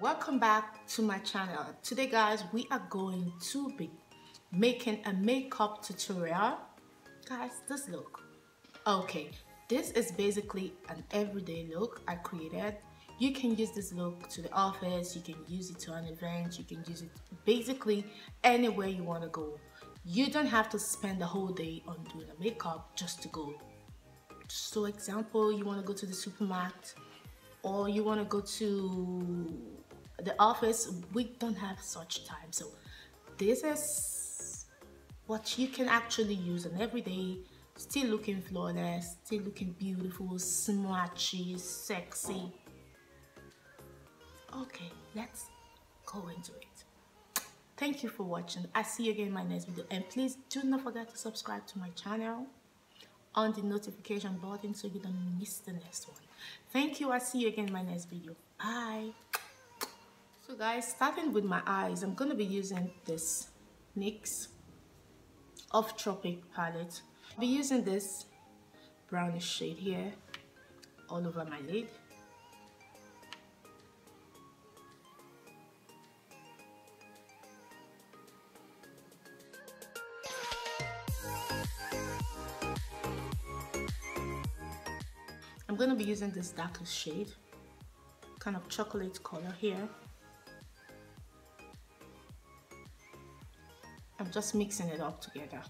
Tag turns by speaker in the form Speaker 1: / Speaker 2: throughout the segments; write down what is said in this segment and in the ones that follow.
Speaker 1: Welcome back to my channel. Today guys, we are going to be making a makeup tutorial. Guys, this look, okay, this is basically an everyday look I created. You can use this look to the office, you can use it to an event, you can use it basically anywhere you want to go. You don't have to spend the whole day on doing a makeup just to go. So example, you want to go to the supermarket or you want to go to the office. We don't have such time, so this is what you can actually use on every day, still looking flawless, still looking beautiful, smudgy, sexy. Okay, let's go into it. Thank you for watching. I see you again in my next video, and please do not forget to subscribe to my channel on the notification button so you don't miss the next one. Thank you. I see you again in my next video. Bye. So guys, starting with my eyes, I'm going to be using this NYX of Tropic palette. I'll be using this brownish shade here all over my lid. I'm going to be using this darker shade, kind of chocolate color here. I'm just mixing it up together.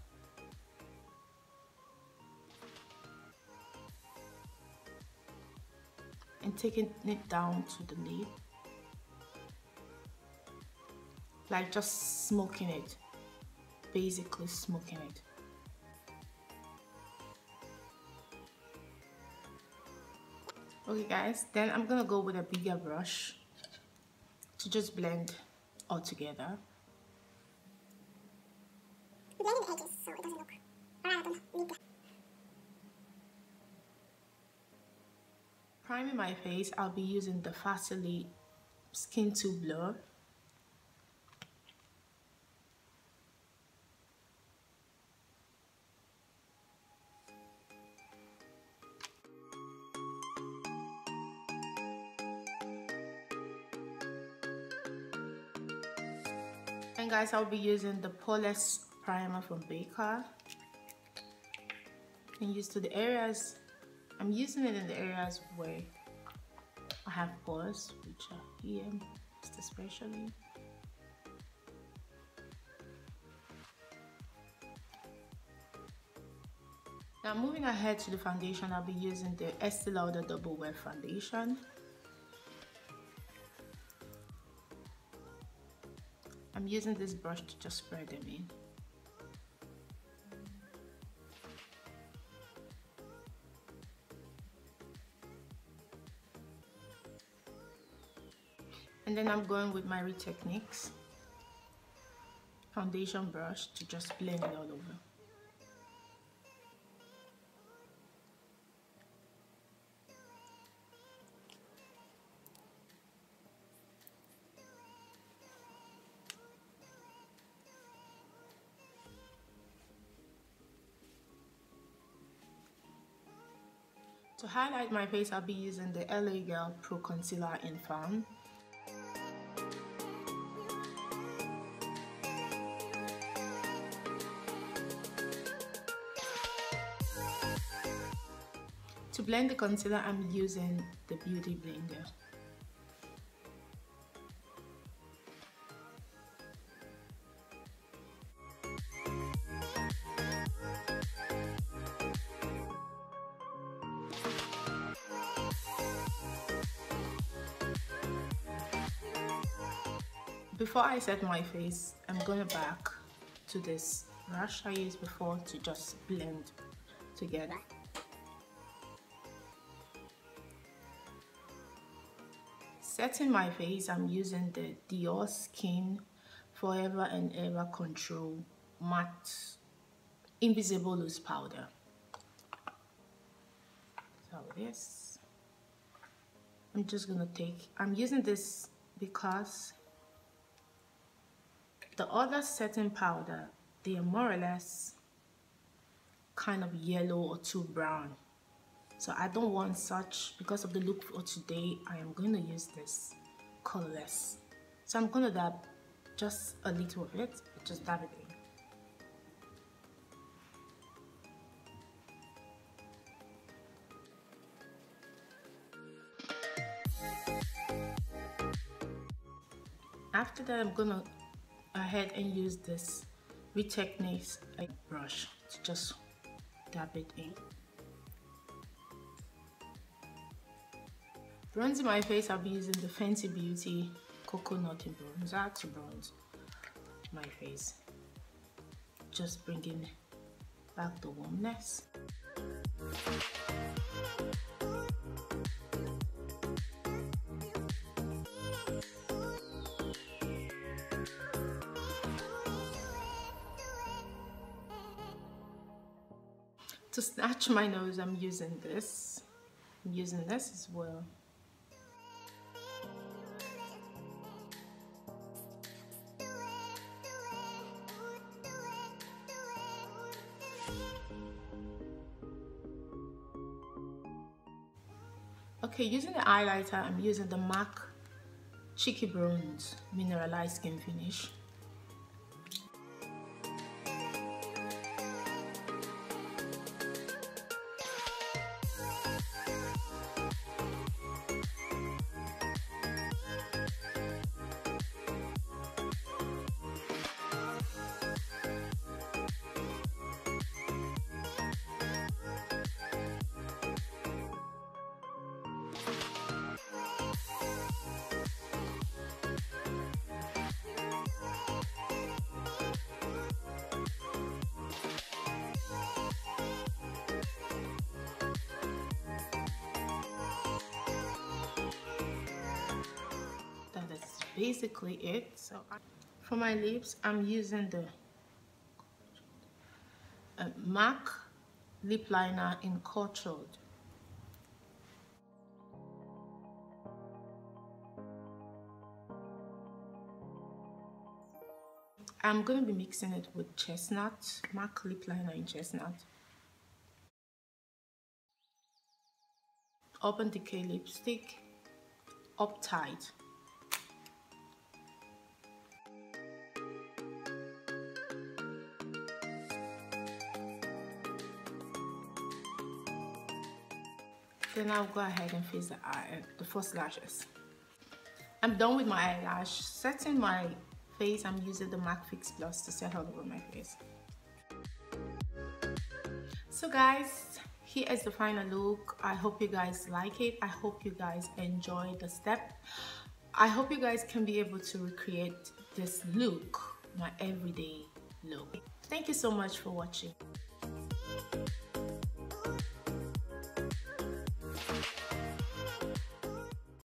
Speaker 1: And taking it down to the lid. Like just smoking it. Basically smoking it. Okay guys, then I'm gonna go with a bigger brush to just blend all together.
Speaker 2: Blending the edges so it doesn't look, I don't need that.
Speaker 1: Priming my face, I'll be using the FARSALI Skin Tone Blur. And guys, I'll be using the poreless primer from DECAY. And use to the areas, I'm using it in the areas where I have pores, which are here, just especially. Now moving ahead to the foundation, I'll be using the ESTEE LAUDER Double Wear Foundation. I'm using this brush to just spread them in. And then I'm going with my Techniques foundation brush to just blend it all over. To highlight my face, I'll be using the LA Girl Pro Concealer in Fawn. To blend the concealer, I'm using the Beauty Blender. Before I set my face, I'm going back to this brush I used before to just blend together. Setting my face, I'm using the DIORSKIN Forever and Ever Control Matte Invisible Loose Powder. So this, I'm just gonna take, I'm using this because the other setting powder, they are more or less kind of yellow or too brown. So I don't want such. Because of the look for today, I am going to use this colorless. So I'm gonna dab just a little of it, just dab it in. After that, I'm gonna go ahead and use this Techniques brush to just dab it in. Bronzing my face, I'll be using the Fenty Beauty Coconut Bronzer to bronze my face. Just bringing back the warmness. To snatch my nose, I'm using this. I'm using this as well. Okay, using the highlighter, I'm using the MAC Cheeky Bronze Mineralized Skin Finish. Basically it. So for my lips, I'm using the MAC lip liner in Cultured. I'm going to be mixing it with Chestnut, MAC lip liner in Chestnut. Urban Decay Lipstick, Uptight. Then I'll go ahead and fix the false lashes. I'm done with my eyelash. Setting my face, I'm using the MAC Fix Plus to set all over my face. So guys, here is the final look. I hope you guys like it. I hope you guys enjoy the step. I hope you guys can be able to recreate this look, my everyday look. Thank you so much for watching.